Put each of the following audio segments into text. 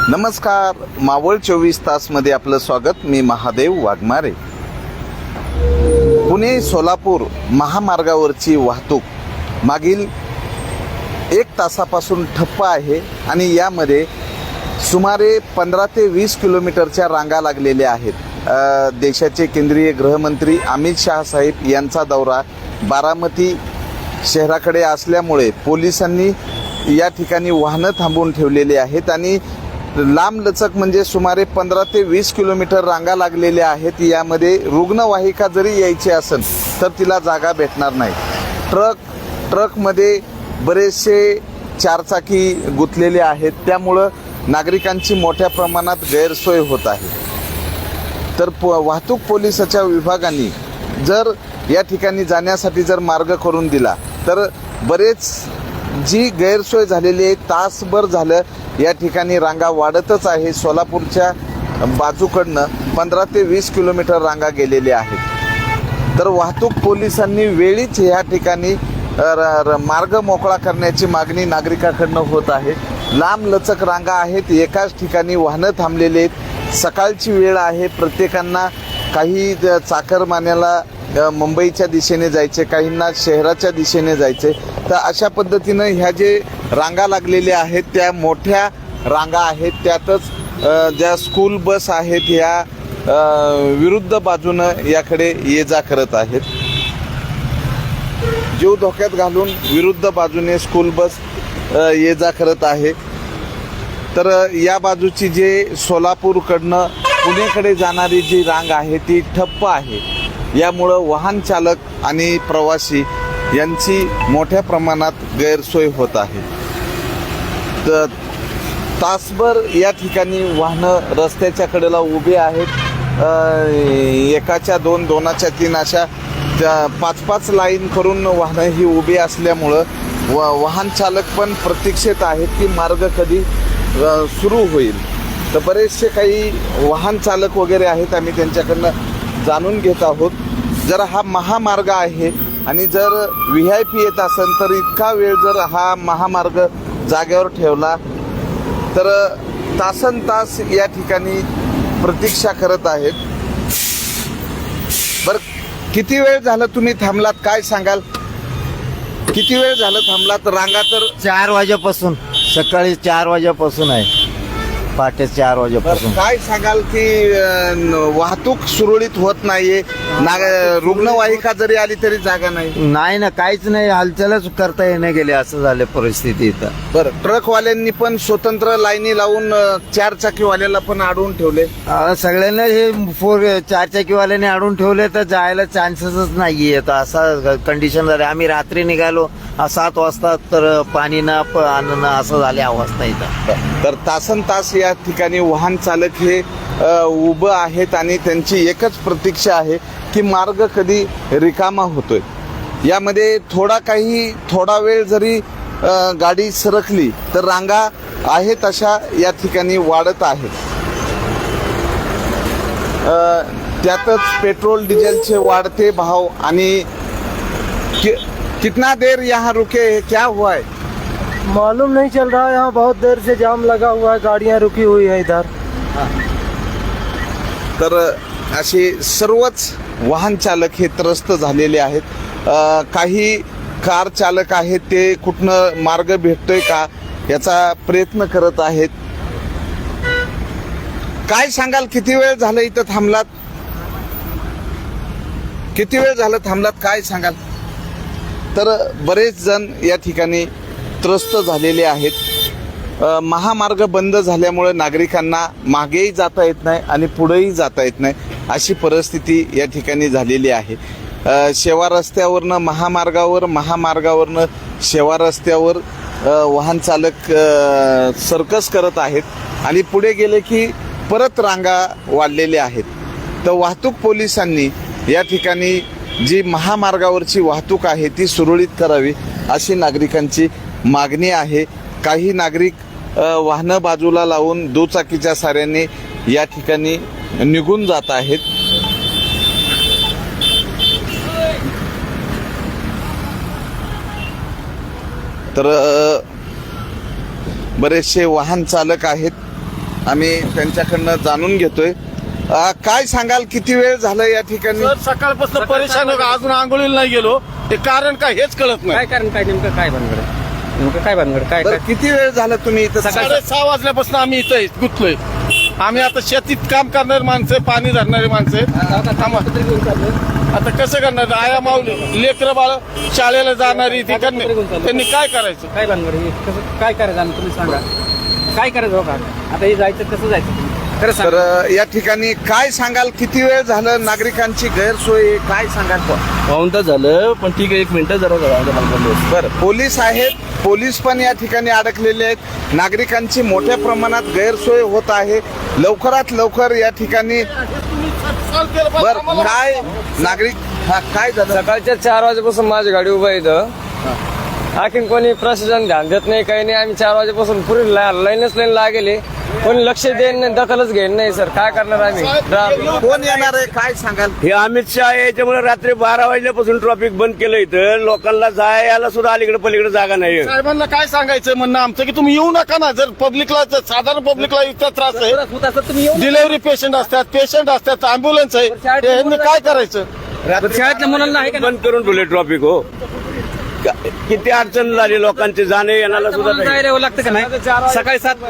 नमस्कार, मावळ 24 तासमध्ये आपलं स्वागत. मी महादेव वाघमारे. पुणे सोलापूर महामार्गावरची वाहतूक मागील 1 तासापासून ठप्प आहे आणि यामध्ये सुमारे 15 ते 20 किलोमीटरच्या रांगा लागलेल्या आहेत. देशाचे केंद्रीय गृहमंत्री अमित शहा साहेब यांचा दौरा बारामती शहराकडे असल्यामुळे पोलिसांनी या ठिकाणी वाहनं थांबवून ठेवलेली आहेत आणि लांबलचक म्हणजे सुमारे 15 ते 20 किलोमीटर रांगा लागलेल्या आहेत. यामध्ये रुग्णवाहिका जरी यायची असेल तर तिला जागा भेटणार नाही. ट्रकमध्ये बरेचसे चारचाकी गुंतलेले आहेत, त्यामुळं नागरिकांची मोठ्या प्रमाणात गैरसोय होत आहे. तर वाहतूक पोलिसाच्या विभागाने जर या ठिकाणी जाण्यासाठी जर मार्ग करून दिला तर बरेच जी गैरसोय झालेली आहे, तासभर झालं या ठिकाणी रांगा वाढतच आहे. सोलापूरच्या बाजूकडनं 15 ते 20 किलोमीटर रांगा गेलेल्या आहेत. तर वाहतूक पोलिसांनी वेळीच या ठिकाणी मार्ग मोकळा करण्याची मागणी नागरिकांकडनं होत आहे. लांब लचक रांगा आहेत, एकाच ठिकाणी वाहनं थांबलेले आहेत. सकाळची वेळ आहे, प्रत्येकांना काही चाकरमान्याला मुंबईच्या दिशेने जायचे, काहींना शहराच्या दिशेने जायचे. तर अशा पद्धतीनं ह्या जे रांगा लागलेल्या आहेत त्या मोठ्या रांगा आहेत. त्यातच ज्या स्कूल बस आहेत ह्या विरुद्ध बाजूनं याकडे ये जा करत आहेत. जीव धोक्यात घालून विरुद्ध बाजूने स्कूल बस ये जा करत आहे. तर या बाजूची जे सोलापूरकडनं पुणेकडे जाणारी जी रांग आहे ती ठप्प आहे. यामुळं वाहन चालक आणि प्रवासी यांची मोठ्या प्रमाणात गैरसोय होत आहे. तर तासभर या ठिकाणी वाहनं रस्त्याच्या कडेला उभे आहेत. एकाच्या दोन, दोनाच्या तीन अशा 5-5 लाईन करून वाहनं ही उभी असल्यामुळं वाहन चालक पण प्रतीक्षेत आहेत की मार्ग कधी सुरू होईल. तर बरेचसे काही वाहन चालक वगैरे आहेत, आम्ही त्यांच्याकडनं जाणून घेत आहोत. जर हा महामार्ग आहे आणि जर VIP येत असेल तर इतका वेळ जर हा महामार्ग जागेवर ठेवला तर तासनतास या ठिकाणी प्रतीक्षा करत आहेत. बरं, किती वेळ झालं तुम्ही थांबलात, काय सांगाल? किती वेळ झालं थांबलात? रांगा तर 4 वाजेपासून, सकाळी 4 वाजेपासून आहे, पहाटे 4 वाजेपासून. काय सांगाल की वाहतूक सुरळीत होत नाहीये? रुग्णवाहिका जरी आली तरी जागा नाही. नाही ना, काहीच नाही, हालचालच करता येणे गेले, असं झाले परिस्थिती इथं. बरं, ट्रकवाल्यांनी पण स्वतंत्र लाईनी लावून 4 चाकीवाल्याला पण अडवून ठेवले. सगळ्यांना हे 4 चाकीवाल्याने अडून ठेवले तर जायला चान्सेसच नाहीये. तर असा कंडिशन झाले. आम्ही रात्री निघालो 7 वाजता तर पाणी ना अन्न असं झाले अवस्था इथं. तर तासन तास या ठिकाणी वाहन चालक हे उभं आहेत आणि त्यांची एकच प्रतीक्षा आहे की मार्ग कधी रिकामा होतोय. यामध्ये थोडा वेळ जरी गाडी सरकली तर रांगा आहेत अशा या ठिकाणी वाढत आहेत. त्यातच पेट्रोल डिझेलचे वाढते भाव आणि कितना देर यहाँ रुके, क्या हुआ है? मालूम नहीं चल रहा है. यहाँ बहुत देर से जाम लगा हुआ है, गाड़ियाँ रुकी हुई है इधर. तर असे सर्वच वाहन चालक हे त्रस्त झालेले आहेत. काही कार चालक आहेत ते कुठनं मार्ग भेटतोय का याचा प्रयत्न करत आहेत. काय सांगाल, किती वेळ झालं इथं थांबलात? किती वेळ झालं थांबलात, काय सांगाल? तर बरेच जण या ठिकाणी त्रस्त झालेले आहेत. महामार्ग बंद झाल्यामुळे नागरिकांना मागेही जाता येत नाही आणि पुढेही जाता येत नाही, अशी परिस्थिती या ठिकाणी झालेली आहे. शेवा रस्त्यावरनं महामार्गावरनं शेवा रस्त्यावर वाहन चालक सर्कस करत आहेत आणि पुढे गेले की परत रांगा वाढलेल्या आहेत. तर वाहतूक पोलिसांनी या ठिकाणी जी महामार्गावरची वाहतूक आहे ती सुरळीत करावी अशी नागरिकांची मागणी आहे. काही नागरिक वाहनं बाजूला लावून दुचाकीच्या साऱ्याने या ठिकाणी निघून जात आहेत. तर बरेचसे वाहन चालक आहेत आम्ही त्यांच्याकडनं जाणून घेतोय. काय सांगाल, किती वेळ झालं या ठिकाणी? सर सकाळपासून परेशान आहे, अजून आंघोळीला नाही गेलो. ते कारण काय हेच कळत नाही. काय कारण काय नेमकं काय भानगड आहे? नेमकं काय भानगड काय बरं, किती वेळ झालं तुम्ही इथं? 6:30 वाजल्यापासून आम्ही इथं गुंतलोय. आम्ही आता शेतीत काम करणारी माणसं, पाणी धरणारी माणसं. आता कसं करणार? आया माऊली लेकरं बाळ शाळेला जाणारी त्यांनी काय करायचं? काय भानगड आहे? कसं काय करायचं आणि तुम्ही सांगा काय करायचं हो का? आता हे जायचं कसं जायचं खरं तर सांगा. या ठिकाणी काय सांगाल, किती वेळ झालं? नागरिकांची गैरसोय आहे, काय सांगाल? पाऊण तास झालं, पण ठीक आहे, 1 मिनिट जरा बरं, पोलीस आहेत, पोलीस पण या ठिकाणी अडकलेले आहेत. नागरिकांची मोठ्या प्रमाणात गैरसोय होत आहे. लवकरात लवकर या ठिकाणी बरं काय नागरिक काय झालं? सकाळच्या 4 वाजेपासून माझी गाडी उभा आहे इथं. आणखीन कोणी प्रशासन ध्यान देत नाही, काही नाही. आम्ही 4 वाजेपासून पुढे लाईनच लागेले, कोणी लक्ष देईन नाही, दखलच घेईन नाही. सर काय करणार आम्ही? कोण येणार आहे, काय सांगाल? हे अमित शहा याच्यामुळे रात्री 12 वाजल्यापासून ट्रॉफिक बंद केलं इथं. लोकांना यायला सुद्धा अलीकडे पलीकडे जागा नाही. साहेबांना काय सांगायचं म्हणणं आमचं की तुम्ही येऊ नका ना. जर पब्लिकला, साधारण पब्लिकला इतका त्रास आहे, होत असं तुम्ही येऊ डिलिव्हरी पेशंट असतात, अँब्युलन्स आहे, यांनी काय करायचं? शाळेतल्या मुलांना आहे का नाही? बंद करून ठेवले ट्रॉफिक. हो, किती अडचण झाली लोकांचे जाणे येण्याला सुद्धा नाही. जायला यावं लागतं का नाही? सकाळी 7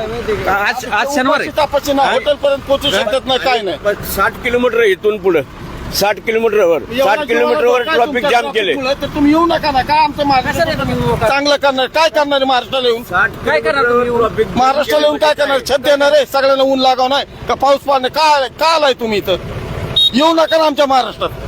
आज शनिवार आहे. तापाची ना हॉटेल पर्यंत पोहोचू शकत नाही, काय नाही. पण 60 किलोमीटर इथून पुढे 60 किलोमीटरवर 60 किलोमीटरवर ट्रॉफिक जाम केले. तर तुम्ही येऊ नका ना. काय आमचं महाराष्ट्र चांगलं करणार? काय करणार महाराष्ट्राला येऊन? काय करणार तुम्ही? महाराष्ट्राला येऊन काय करणार? छत देणार आहे सगळ्यांना, ऊन लागाव नाही का पाऊस पाडणे? का आलाय तुम्ही इथं? येऊ नका ना आमच्या महाराष्ट्रात.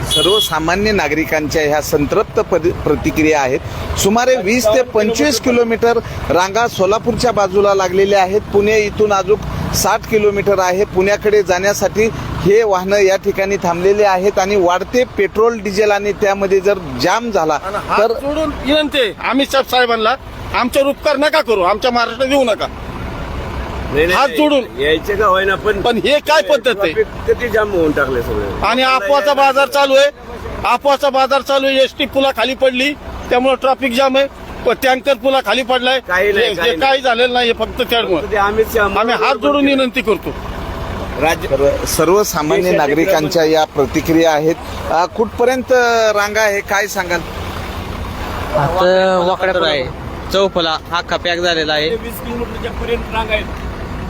सर्वसामान्य नागरिकांच्या ह्या संतप्त प्रतिक्रिया आहेत. सुमारे 20 ते 25 किलोमीटर रांगा सोलापूरच्या बाजूला लागलेल्या आहेत. पुणे इथून अजून 60 किलोमीटर आहे. पुण्याकडे जाण्यासाठी हे वाहनं या ठिकाणी थांबलेले आहेत आणि वाढते पेट्रोल डिझेल आणि त्यामध्ये जर जाम झाला तर सोडून विनंती आहे अमित साहेबांना, आमच्यावर उपकार नका करू, आमच्या महाराष्ट्रात येऊ नका. हात जोडून यायचे का होईना, पण हे काय पद्धत आहे? किती जाम होऊन टाकले सगळे. आणि अफवाचा बाजार चालू आहे, अफवाचा बाजार चालू आहे. एसटी पुला खाली पडली त्यामुळे ट्रॅफिक जाम आहे. टँकर पुला खाली पडलाय, काही नाही. काही झालेलं नाही, फक्त त्यामुळे अमित शहा आम्ही हात जोडून विनंती करतो. राज्य सर्वसामान्य नागरिकांच्या या प्रतिक्रिया आहेत. कुठपर्यंत रांगा आहे, काय सांगाल? आता वाकड्यात आहे, चौफला अख्खा पॅक झालेला आहे. 20 किलोमीटरच्या पर्यंत रांग आहेत.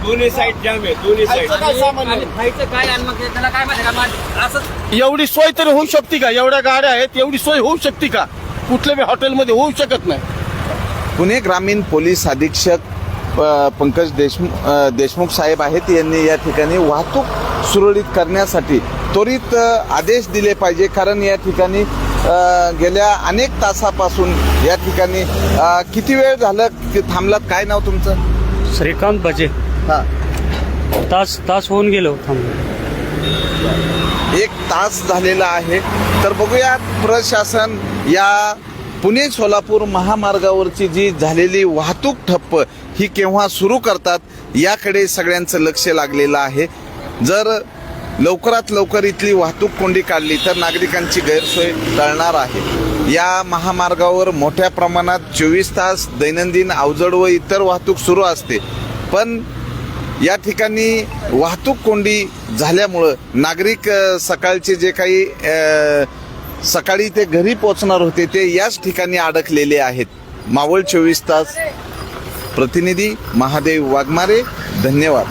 दोन्ही साईड जाम आहे, दोन्ही साईड. काय सामान्य आणि खायचं काय आणि मग त्याला काय माहिती का? असं एवढी सोय तरी होऊ शकते का? एवढ्या गाड्या आहेत, एवढी सोय होऊ शकते का? कुठल्या बी हॉटेलमध्ये होऊ शकत नाही. पुणे ग्रामीण पोलीस अधीक्षक पंकज देशमुख साहेब आहेत. यांनी या ठिकाणी वाहतूक सुरळीत करण्यासाठी त्वरित आदेश दिले पाहिजे, कारण या ठिकाणी गेल्या अनेक तासापासून या ठिकाणी किती वेळ झालं थांबलात? काय नाव तुमचं? श्रीकांत बजे. हा, तास होऊन गेलो थांबलो. 1 तास झालेला आहे. तर बघूया प्रशासन या पुणे सोलापूर महामार्गावरची जी झालेली वाहतूक ठप्प ही केव्हा सुरू करतात याकडे सगळ्यांचं लक्ष लागलेलं आहे. जर लवकरात लवकर इथली वाहतूक कोंडी काढली तर नागरिकांची गैरसोय टळणार आहे. या महामार्गावर मोठ्या प्रमाणात 24 तास दैनंदिन अवजड व इतर वाहतूक सुरू असते, पण या ठिकाणी वाहतूक कोंडी झाल्यामुळं नागरिक सकाळचे जे काही सकाळी ते घरी पोहोचणार होते ते याच ठिकाणी अडकलेले आहेत. मावळ 24 तास प्रतिनिधी महादेव वाघमारे, धन्यवाद.